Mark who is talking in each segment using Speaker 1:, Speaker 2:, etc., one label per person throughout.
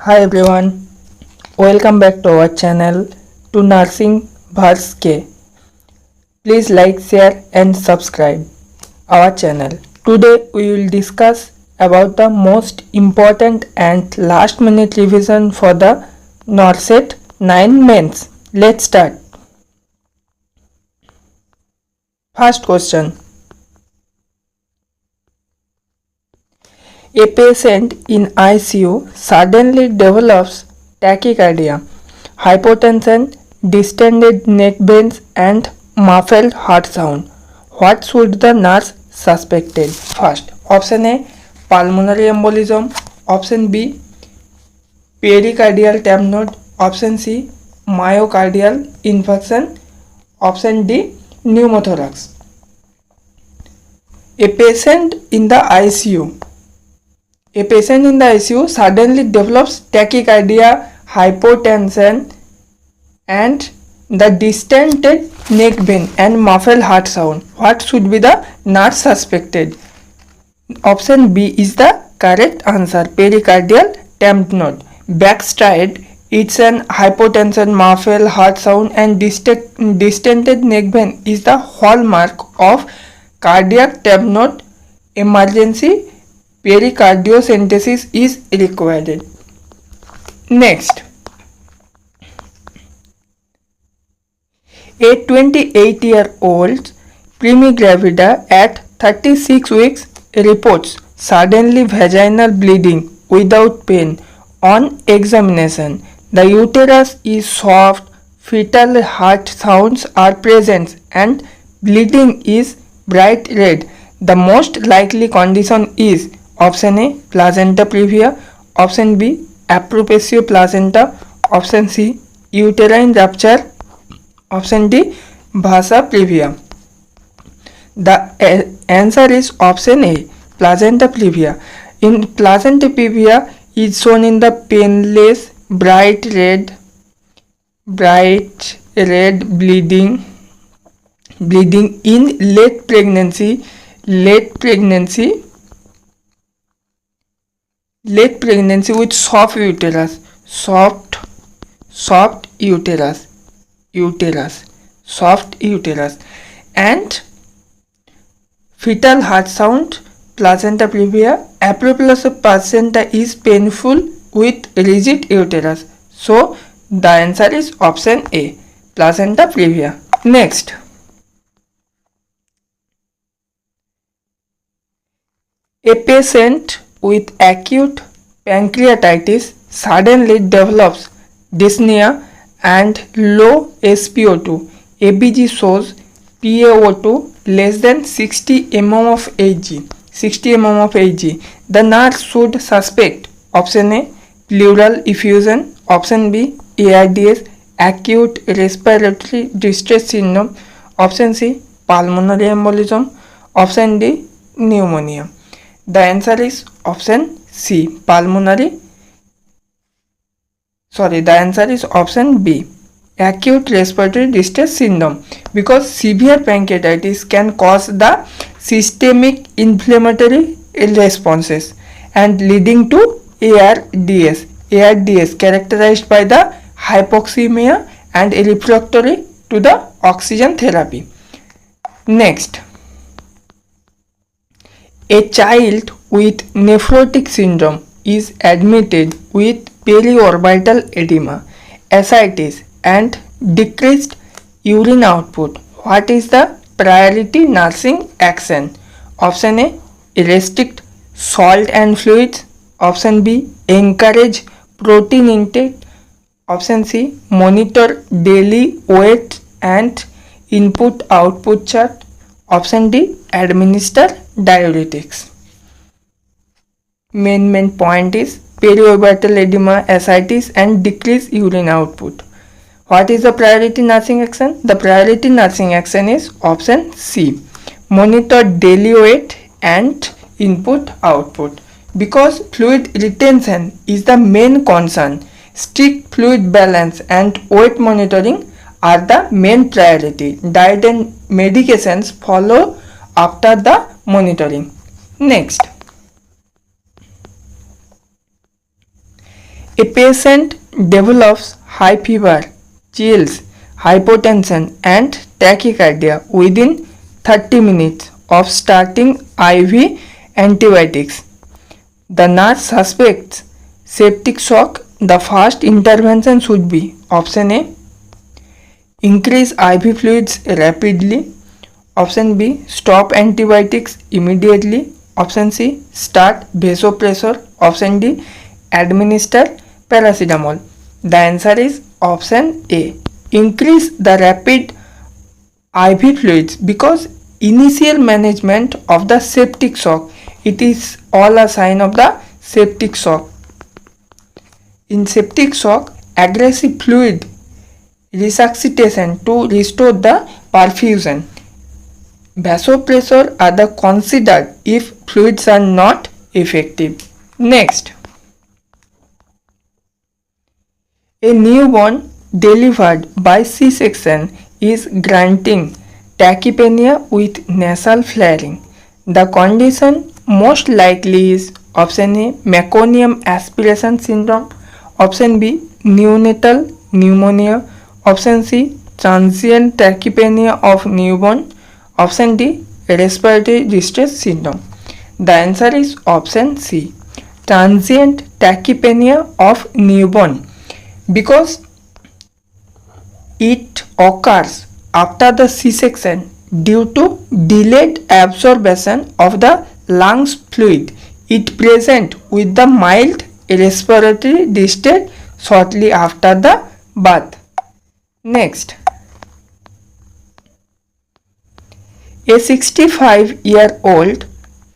Speaker 1: Hi everyone, welcome back to our channel to Nursing Verse K. Please like, share and subscribe our channel. Today we will discuss about the most important and last minute revision for the NORCET 9 mains. Let's start. First question. A patient in ICU suddenly develops tachycardia, hypotension, distended neck veins and muffled heart sound. What should the nurse suspected? First, option A, pulmonary embolism. Option B, pericardial tamponade. Option C, myocardial infarction. Option D, pneumothorax. A patient in the ICU suddenly develops tachycardia, hypotension and the distended neck vein and muffled heart sound. What should be the nurse suspected? Option B is the correct answer. Pericardial tamponade. Backstride, it's an hypotension, muffled heart sound and distended neck vein is the hallmark of cardiac tamponade. Emergency pericardiocentesis is required. Next, a 28-year-old primigravida at 36 weeks reports suddenly vaginal bleeding without pain. On examination, the uterus is soft, fetal heart sounds are present and bleeding is bright red. The most likely condition is option A, placenta previa. Option B, apropatio placenta. Option C, uterine rupture. Option D, vasa previa. The answer is option A, placenta previa. In placenta previa is shown in the painless bright red bleeding in late pregnancy with soft uterus and fetal heart sound. Placenta previa. Apropatio placenta is painful with rigid uterus. So the answer is option A, placenta previa. Next, a patient with acute pancreatitis suddenly develops dyspnea and low SpO2. ABG shows PaO2 less than 60 mm of Hg. The nurse should suspect option A, pleural effusion. Option B, ARDS, acute respiratory distress syndrome. Option C, pulmonary embolism. Option D, pneumonia. The answer is option C, the answer is option B, acute respiratory distress syndrome, because severe pancreatitis can cause the systemic inflammatory responses and leading to ARDS characterized by the hypoxemia and refractory to the oxygen therapy. Next, a child with nephrotic syndrome is admitted with periorbital edema, ascites and decreased urine output. What is the priority nursing action? Option A, restrict salt and fluids. Option B, encourage protein intake. Option C, monitor daily weight and input output chart. Option D, administer diuretics. Main point is periorbital edema, ascites and decreased urine output. What is the priority nursing action? The priority nursing action is option C, monitor daily weight and input output, because fluid retention is the main concern. Strict fluid balance and weight monitoring are the main priority. Diet and medications follow after the monitoring. Next, A patient develops high fever, chills, hypotension and tachycardia within 30 minutes of starting IV antibiotics. The nurse suspects septic shock. The first intervention should be option A, increase IV fluids rapidly. Option B, stop antibiotics immediately. Option C, start vasopressor. Option D, administer paracetamol. The answer is option A, increase the rapid IV fluids, because initial management of the septic shock, it is all a sign of the septic shock. In septic shock, aggressive fluid resuscitation to restore the perfusion. Vasopressor are the considered if fluids are not effective. Next, a newborn delivered by C-section is granting tachypnea with nasal flaring. The condition most likely is option A, meconium aspiration syndrome. Option B, neonatal pneumonia. Option C, transient tachypnea of newborn. Option D, respiratory distress syndrome. The answer is option C, transient tachypnea of newborn, because it occurs after the C-section due to delayed absorption of the lungs fluid. It present with the mild respiratory distress shortly after the birth. Next, a 65-year-old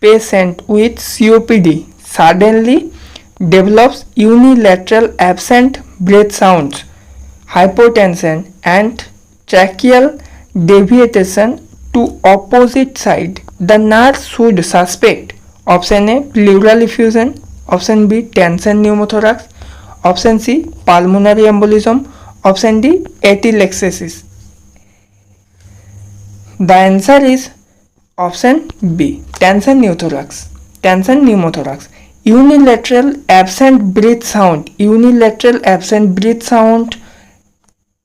Speaker 1: patient with COPD suddenly develops unilateral absent breath sounds, hypotension and tracheal deviation to opposite side. The nurse should suspect option A, pleural effusion. Option B, tension pneumothorax. Option C, pulmonary embolism. Option D, atelectasis. The answer is option B, tension pneumothorax. Tension pneumothorax. Unilateral absent breath sound. Unilateral absent breath sound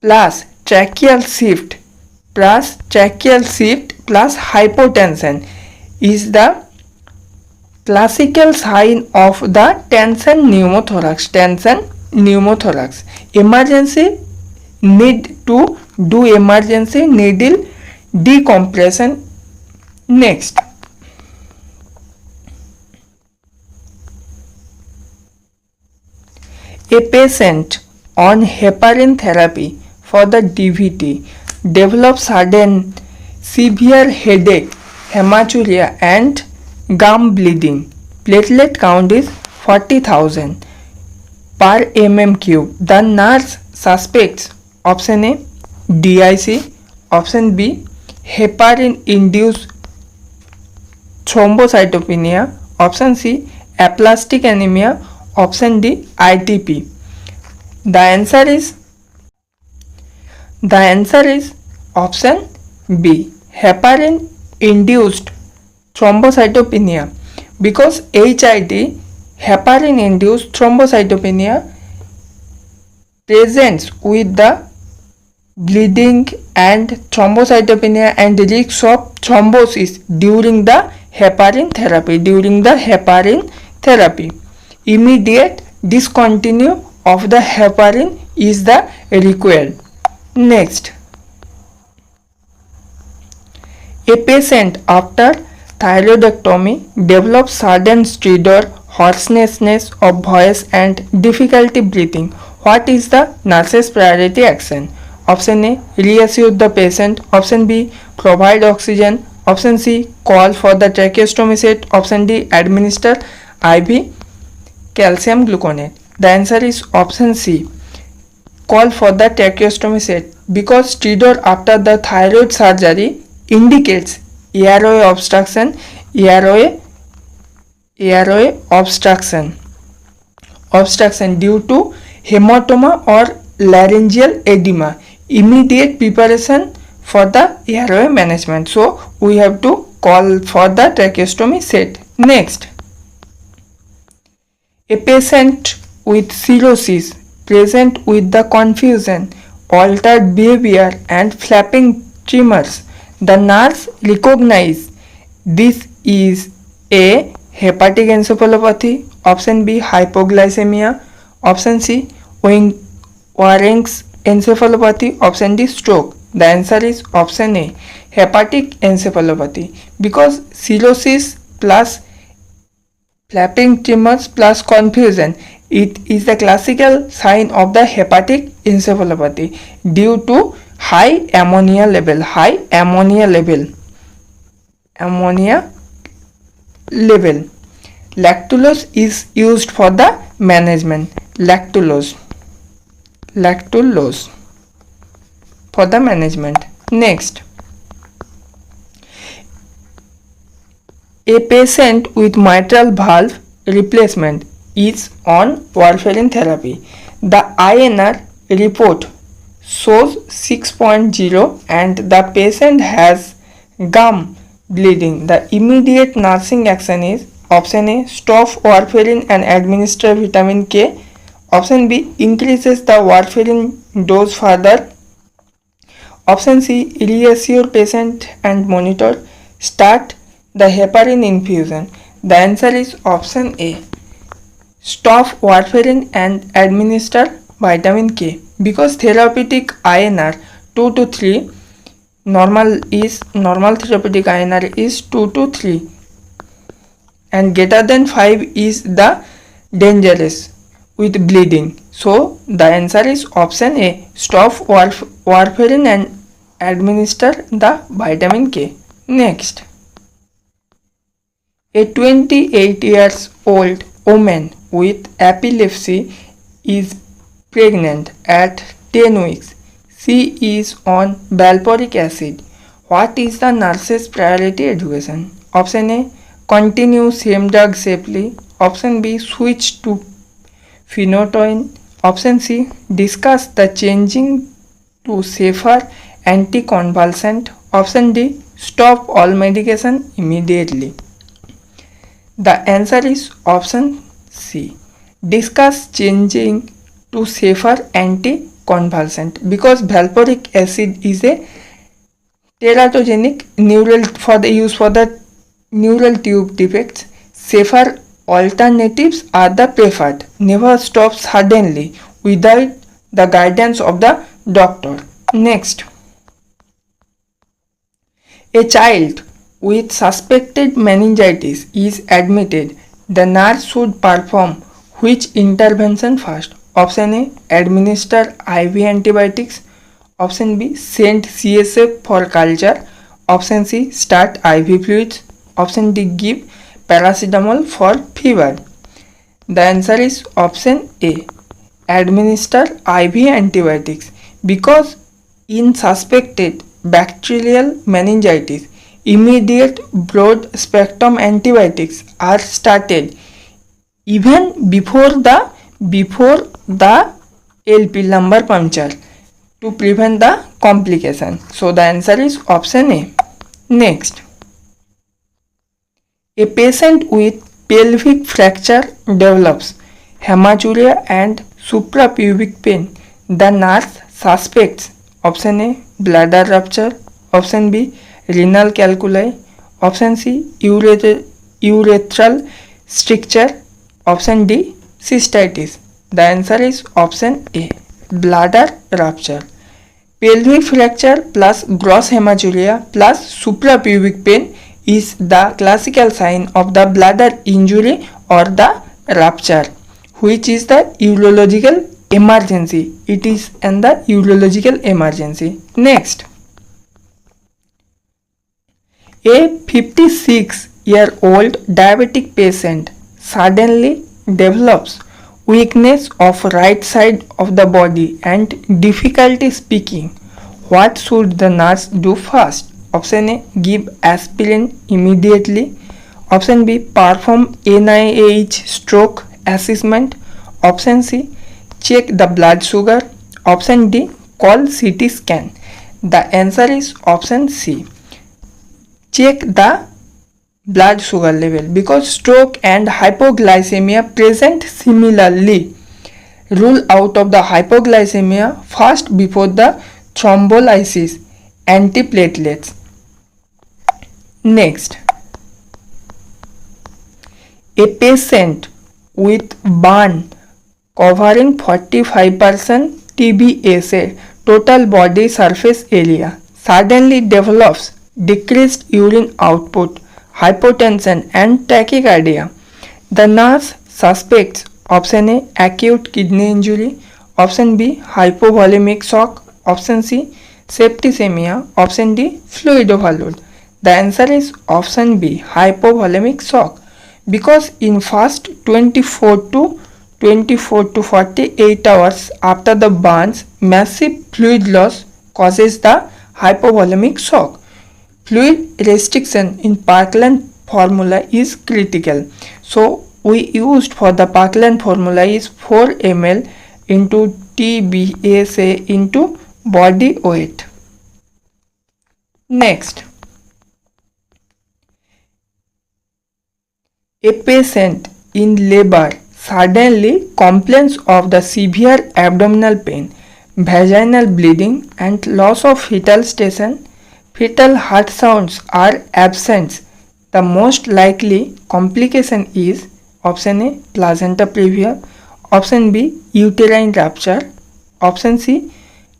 Speaker 1: plus tracheal shift plus hypotension is the classical sign of the tension pneumothorax. Tension pneumothorax. Emergency need to do emergency needle decompression. Next, a patient on heparin therapy for the DVT develops sudden severe headache, hematuria and gum bleeding. Platelet count is 40,000 per mm cube. The nurse suspects option A, DIC. Option B, heparin induced thrombocytopenia. Option C, aplastic anemia. Option D, ITP. The answer is option B, heparin induced thrombocytopenia, because HIT, heparin induced thrombocytopenia, presents with the bleeding and thrombocytopenia and risk of thrombosis during the heparin therapy. Immediate discontinue of the heparin is the required. Next, a patient after thyroidectomy develops sudden stridor, hoarseness of voice and difficulty breathing. What is the nurse's priority action? Option A, reassure the patient. Option B, provide oxygen. Option C, call for the tracheostomy set. Option D, administer IV calcium gluconate. The answer is option C, call for the tracheostomy set, because stridor after the thyroid surgery indicates airway obstruction due to hematoma or laryngeal edema. Immediate preparation for the airway management. So we have to call for the tracheostomy set. Next, a patient with cirrhosis present with the confusion, altered behavior and flapping tremors. The nurse recognize this is A. Hepatic encephalopathy. Option B. Hypoglycemia. Option C. Waring's encephalopathy. Option D. Stroke. The answer is option A. Hepatic encephalopathy. Because cirrhosis plus flapping tremors plus confusion, it is the classical sign of the hepatic encephalopathy due to high ammonia level. Lactulose is used for the management. Lactulose for the management. Next, a patient with mitral valve replacement is on warfarin therapy. The INR report shows 6.0 and the patient has gum bleeding. The immediate nursing action is option A. Stop warfarin and administer vitamin K. Option B. Increases the warfarin dose further. Option C. Reassure patient and monitor. Start the heparin infusion. The answer is option A. Stop warfarin and administer vitamin K. Because therapeutic INR 2 to 3, normal therapeutic INR is 2 to 3 and greater than 5 is the dangerous with bleeding. So the answer is option A. Stop warfarin and administer the vitamin K. Next, a 28 years old woman with epilepsy is pregnant at 10 weeks. She is on valproic acid. What is the nurse's priority education? Option A. Continue same drug safely. Option B. Switch to phenytoin. Option C. Discuss the changing to safer anticonvulsant. Option D. Stop all medication immediately. The answer is option C. Discuss changing to safer anticonvulsant, because valproic acid is a teratogenic neural for the use for the neural tube defects. Safer alternatives are the preferred. Never stop suddenly without the guidance of the doctor. Next, a child with suspected meningitis is admitted. The nurse should perform which intervention first? Option A. Administer IV antibiotics. Option B. Send CSF for culture. Option C. Start IV fluids. Option D. Give paracetamol for fever. The answer is option A. Administer IV antibiotics, because in suspected bacterial meningitis, immediate broad spectrum antibiotics are started even before the LP lumbar puncture to prevent the complication. So the answer is option A. Next, a patient with pelvic fracture develops hematuria and suprapubic pain. The nurse suspects option A. Bladder rupture. Option B. Renal calculi. Option C. Urethral stricture. Option D. Cystitis. The answer is option A. Bladder rupture. Pelvic fracture plus gross hematuria plus suprapubic pain is the classical sign of the bladder injury or the rupture, which is the urological emergency. It is in the urological emergency. Next, a 56-year-old diabetic patient suddenly develops weakness of right side of the body and difficulty speaking. What should the nurse do first? Option A. Give aspirin immediately. Option B. Perform NIH stroke assessment. Option C. Check the blood sugar. Option D. Call CT scan. The answer is option C. Check the blood sugar level, because stroke and hypoglycemia present similarly rule out of the hypoglycemia fast before the thrombolysis, antiplatelets. Next, a patient with burn covering 45% TBSA, total body surface area, suddenly develops decreased urine output, hypotension and tachycardia. The nurse suspects option A, acute kidney injury, option B, hypovolemic shock, option C, septicemia, option D, fluid overload. The answer is option B, hypovolemic shock, because in first 24 to 48 hours after the burns, massive fluid loss causes the hypovolemic shock. Fluid restriction in Parkland formula is critical. So we used for the Parkland formula is 4 ml into TBSA into body weight. Next, a patient in labor suddenly complains of the severe abdominal pain, vaginal bleeding and loss of fetal station. Fetal heart sounds are absent. The most likely complication is option A, placenta previa, option B, uterine rupture, option C,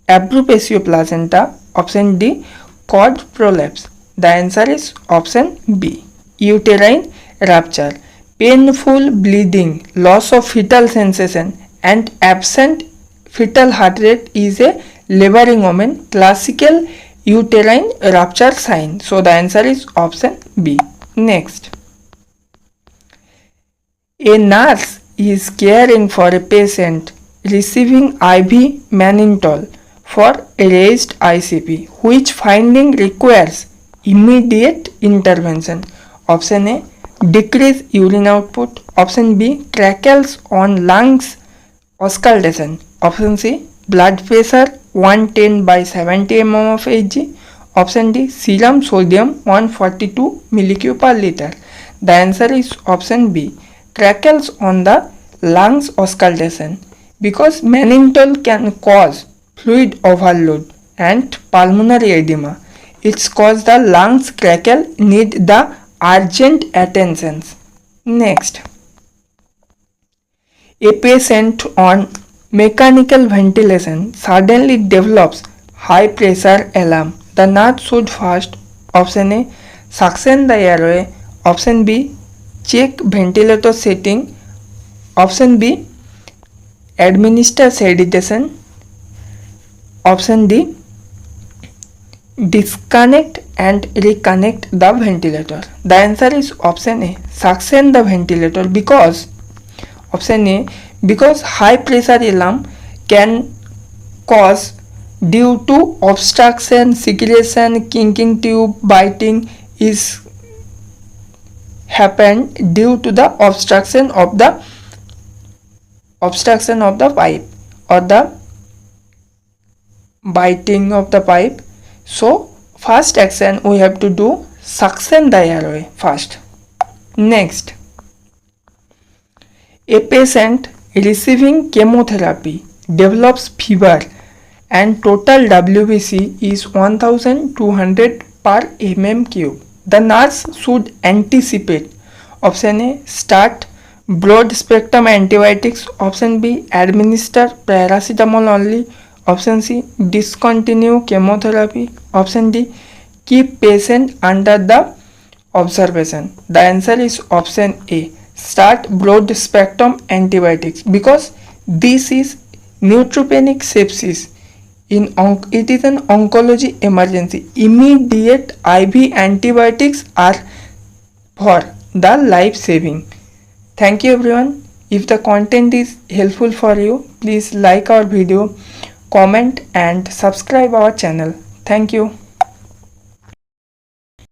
Speaker 1: abruptio placenta, option D, cord prolapse. The answer is option B, uterine rupture. Painful bleeding, loss of fetal sensation and absent fetal heart rate is a laboring woman classical uterine rupture sign. So the answer is option B. Next, a nurse is caring for a patient receiving IV mannitol for raised ICP. Which finding requires immediate intervention? Option A, decrease urine output, option B, crackles on lungs auscultation, option C, blood pressure 110 by 70 mm of Hg, option D, serum sodium 142 millicu per liter. The answer is option B, crackles on the lungs auscultation, because mannitol can cause fluid overload and pulmonary edema. It's cause the lungs crackle need the urgent attention. Next, a patient on mechanical ventilation suddenly develops high pressure alarm. The nurse should first option A, suction the airway, option B, check ventilator setting, option B, administer sedation, option D, disconnect and reconnect the ventilator. The answer is option A, suction the ventilator, because option A, because high pressure alarm can cause due to obstruction, secretion, kinking tube, biting is happened due to the obstruction of the pipe or the biting of the pipe. So first action we have to do suction the airway first. Next, a patient receiving chemotherapy develops fever and total WBC is 1200 per mm cube. The nurse should anticipate option A, start broad spectrum antibiotics, option B, administer paracetamol only, option C, discontinue chemotherapy, option D, keep patient under the observation. The answer is option A, start broad spectrum antibiotics, because this is neutropenic sepsis. It is an oncology emergency. Immediate IV antibiotics are for the life saving. Thank you everyone. If the content is helpful for you, please like our video, comment and subscribe our channel. Thank you.